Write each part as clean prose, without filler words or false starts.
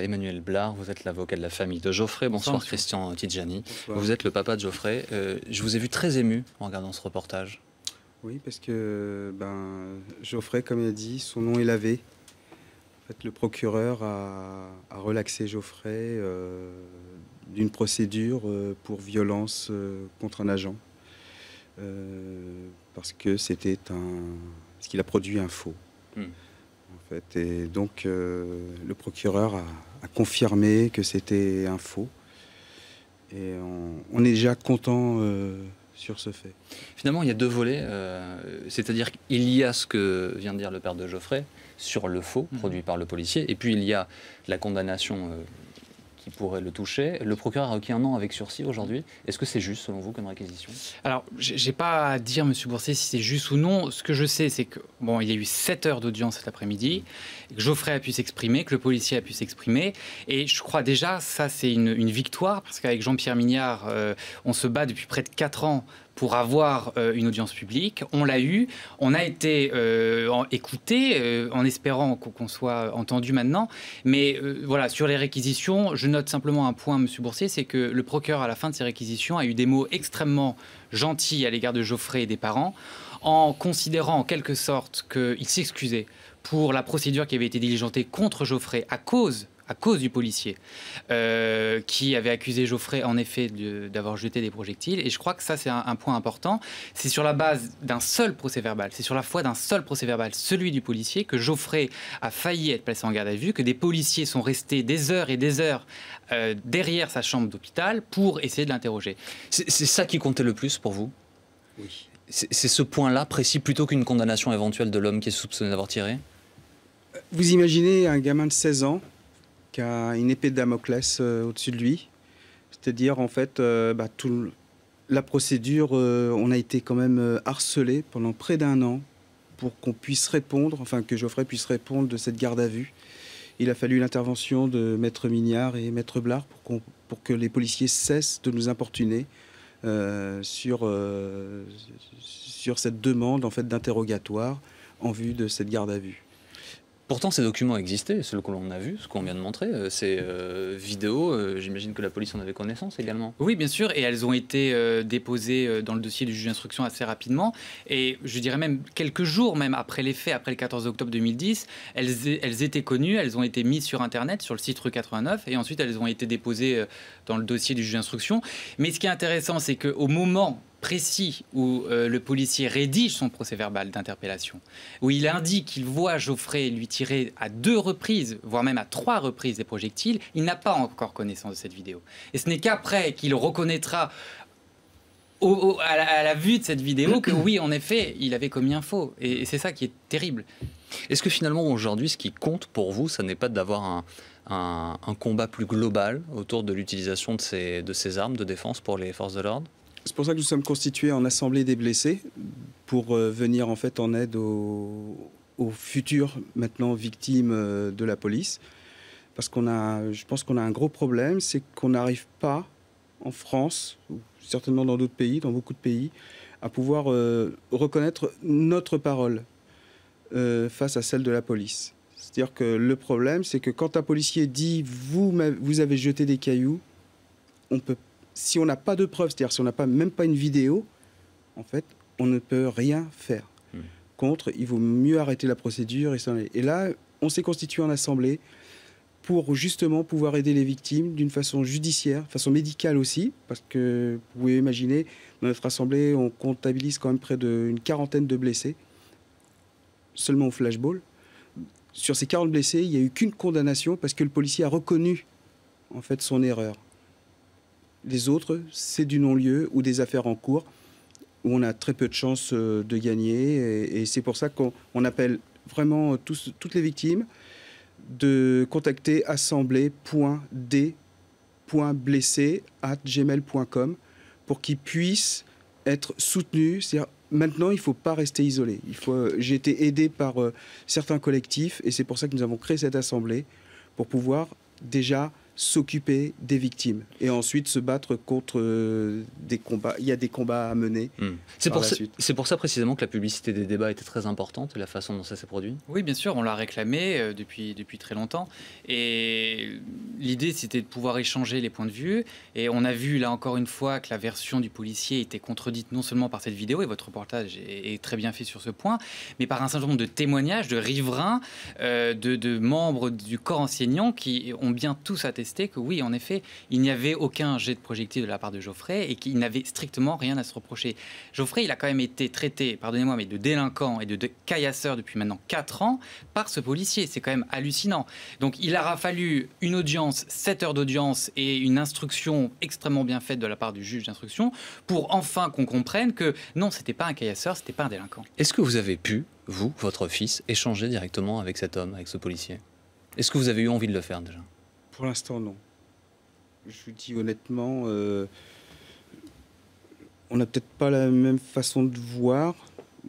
Emmanuel Blard, vous êtes l'avocat de la famille de Geoffrey. Bonsoir Christian Tidjani. Bonsoir. Vous êtes le papa de Geoffrey. Je vous ai vu très ému en regardant ce reportage. Oui, parce que Geoffrey, comme il a dit, son nom est lavé. En fait, le procureur a relaxé Geoffrey d'une procédure pour violence contre un agent. Parce que parce qu'il a produit un faux. En fait. Et donc, le procureur a confirmé que c'était un faux. Et on est déjà content sur ce fait. Finalement, il y a deux volets. C'est-à-dire qu'il y a ce que vient de dire le père de Geoffrey sur le faux produit par le policier. Et puis, il y a la condamnation qui pourrait le toucher. Le procureur a requis 1 an avec sursis aujourd'hui. Est-ce que c'est juste, selon vous, comme réquisition? Alors, j'ai pas à dire, Monsieur Boursier, si c'est juste ou non. Ce que je sais, c'est que il y a eu 7 heures d'audience cet après-midi, que Geoffrey a pu s'exprimer, que le policier a pu s'exprimer. Et je crois déjà, ça, c'est une victoire, parce qu'avec Jean-Pierre Mignard, on se bat depuis près de 4 ans pour avoir une audience publique. On l'a eu, on a été écouté, en espérant qu'on soit entendu maintenant. Mais voilà, sur les réquisitions, je note simplement un point, Monsieur Boursier, c'est que le procureur, à la fin de ses réquisitions, a eu des mots extrêmement gentils à l'égard de Geoffrey et des parents, en considérant en quelque sorte qu'il s'excusait pour la procédure qui avait été diligentée contre Geoffrey à cause du policier qui avait accusé Geoffrey en effet d'avoir jeté des projectiles. Et je crois que ça, c'est un point important. C'est sur la base d'un seul procès-verbal, c'est sur la foi d'un seul procès-verbal, celui du policier, que Geoffrey a failli être placé en garde à vue, que des policiers sont restés des heures et des heures derrière sa chambre d'hôpital pour essayer de l'interroger. C'est ça qui comptait le plus pour vous? Oui. C'est ce point-là précis, plutôt qu'une condamnation éventuelle de l'homme qui est soupçonné d'avoir tiré? Vous imaginez un gamin de 16 ans qui a une épée de Damoclès au-dessus de lui. C'est-à-dire, en fait, la procédure, on a été quand même harcelé pendant près d'1 an pour qu'on puisse répondre, enfin que Geoffrey puisse répondre de cette garde à vue. Il a fallu l'intervention de Maître Mignard et Maître Blard pour que les policiers cessent de nous importuner sur cette demande en fait, d'interrogatoire en vue de cette garde à vue. Pourtant, ces documents existaient, ceux que l'on a vus, ce qu'on vient de montrer, ces vidéos, j'imagine que la police en avait connaissance également. Oui, bien sûr, et elles ont été déposées dans le dossier du juge d'instruction assez rapidement, et je dirais même quelques jours même après les faits, après le 14 octobre 2010, elles étaient connues, elles ont été mises sur Internet, sur le site Rue 89, et ensuite elles ont été déposées dans le dossier du juge d'instruction. Mais ce qui est intéressant, c'est qu'au moment précis où le policier rédige son procès-verbal d'interpellation, où il indique qu'il voit Geoffrey lui tirer à 2 reprises, voire même à 3 reprises des projectiles, il n'a pas encore connaissance de cette vidéo. Et ce n'est qu'après qu'il reconnaîtra à la vue de cette vidéo que oui, en effet, il avait commis un faux. Et c'est ça qui est terrible. Est-ce que finalement, aujourd'hui, ce qui compte pour vous, ça n'est pas d'avoir un combat plus global autour de l'utilisation de ces armes de défense pour les forces de l'ordre? C'est pour ça que nous sommes constitués en assemblée des blessés pour venir en fait en aide aux futures maintenant victimes de la police. Parce je pense qu'on a un gros problème, c'est qu'on n'arrive pas en France, ou certainement dans d'autres pays, dans beaucoup de pays, à pouvoir reconnaître notre parole face à celle de la police. C'est-à-dire que le problème, c'est que quand un policier dit « vous avez jeté des cailloux », on peut, si on n'a pas de preuves, c'est-à-dire si on n'a même pas une vidéo, en fait, on ne peut rien faire. Contre, il vaut mieux arrêter la procédure. Et là, on s'est constitué en assemblée pour justement pouvoir aider les victimes d'une façon judiciaire, façon médicale aussi, parce que vous pouvez imaginer, dans notre assemblée, on comptabilise quand même près d'une 40aine de blessés, seulement au flashball. Sur ces 40 blessés, il n'y a eu qu'une condamnation parce que le policier a reconnu en fait son erreur. Les autres, c'est du non-lieu ou des affaires en cours où on a très peu de chances de gagner. Et c'est pour ça qu'on appelle vraiment toutes les victimes de contacter assemblée.d.blessé@gmail.com pour qu'ils puissent être soutenus. C'est-à-dire, maintenant, il ne faut pas rester isolé. J'ai été aidé par certains collectifs et c'est pour ça que nous avons créé cette assemblée pour pouvoir déjà s'occuper des victimes et ensuite se battre contre des combats. Il y a des combats à mener. C'est pour ça précisément que la publicité des débats était très importante et la façon dont ça s'est produit. Oui, bien sûr, on l'a réclamé depuis très longtemps. Et l'idée, c'était de pouvoir échanger les points de vue. Et on a vu, là encore une fois, que la version du policier était contredite non seulement par cette vidéo, et votre reportage est très bien fait sur ce point, mais par un certain nombre de témoignages de riverains, de membres du corps enseignant qui ont bien tous attesté que oui, en effet, il n'y avait aucun jet de projectile de la part de Geoffrey et qu'il n'avait strictement rien à se reprocher. Geoffrey, il a quand même été traité, pardonnez-moi, mais de délinquant et de caillasseur depuis maintenant 4 ans par ce policier. C'est quand même hallucinant. Donc il aura fallu une audience, 7 heures d'audience et une instruction extrêmement bien faite de la part du juge d'instruction pour enfin qu'on comprenne que non, c'était pas un caillasseur, c'était pas un délinquant. Est-ce que vous avez pu, vous, votre fils, échanger directement avec cet homme, avec ce policier? Est-ce que vous avez eu envie de le faire déjà? Pour l'instant, non. Je vous dis honnêtement, on n'a peut-être pas la même façon de voir.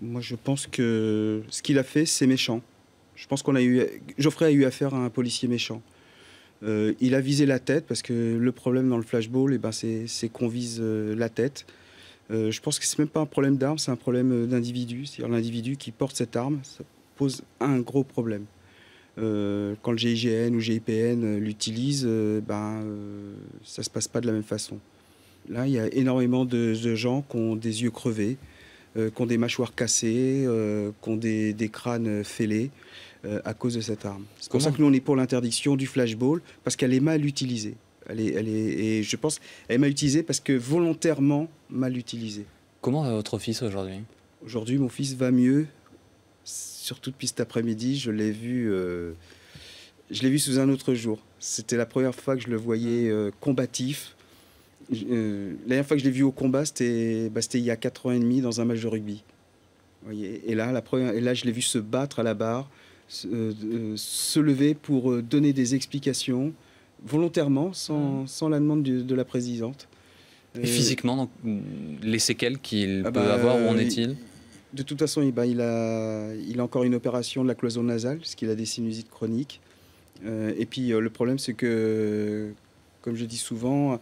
Moi, je pense que ce qu'il a fait, c'est méchant. Je pense Geoffrey a eu affaire à un policier méchant. Il a visé la tête parce que le problème dans le flashball, c'est qu'on vise la tête. Je pense que c'est même pas un problème d'arme, c'est un problème d'individu. C'est-à-dire l'individu qui porte cette arme, ça pose un gros problème. Quand le GIGN ou GIPN l'utilise, ça se passe pas de la même façon. Là, il y a énormément de gens qui ont des yeux crevés, qui ont des mâchoires cassées, qui ont des crânes fêlés à cause de cette arme. C'est pour ça que nous, on est pour l'interdiction du flashball, parce qu'elle est mal utilisée. Et je pense qu'elle est mal utilisée parce que volontairement mal utilisée. Comment va votre fils aujourd'hui? Aujourd'hui, mon fils va mieux. Surtout depuis cet après-midi, je l'ai vu sous un autre jour. C'était la première fois que je le voyais combatif. La dernière fois que je l'ai vu au combat, c'était il y a 4 ans et demi dans un match de rugby. Vous voyez, et là, je l'ai vu se battre à la barre, se lever pour donner des explications volontairement, sans la demande de la présidente. Et physiquement, donc, les séquelles qu'il peut avoir, où en est-il? De toute façon, il a encore une opération de la cloison nasale, parce qu'il a des sinusites chroniques. Et puis, le problème, c'est que, comme je dis souvent,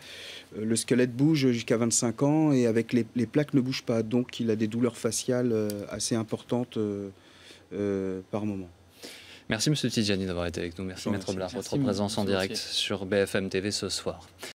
le squelette bouge jusqu'à 25 ans, et avec les plaques ne bougent pas. Donc, il a des douleurs faciales assez importantes par moment. Merci, M. Tidjani, d'avoir été avec nous. Merci, Maître Blard, votre présence en direct sur BFM TV ce soir.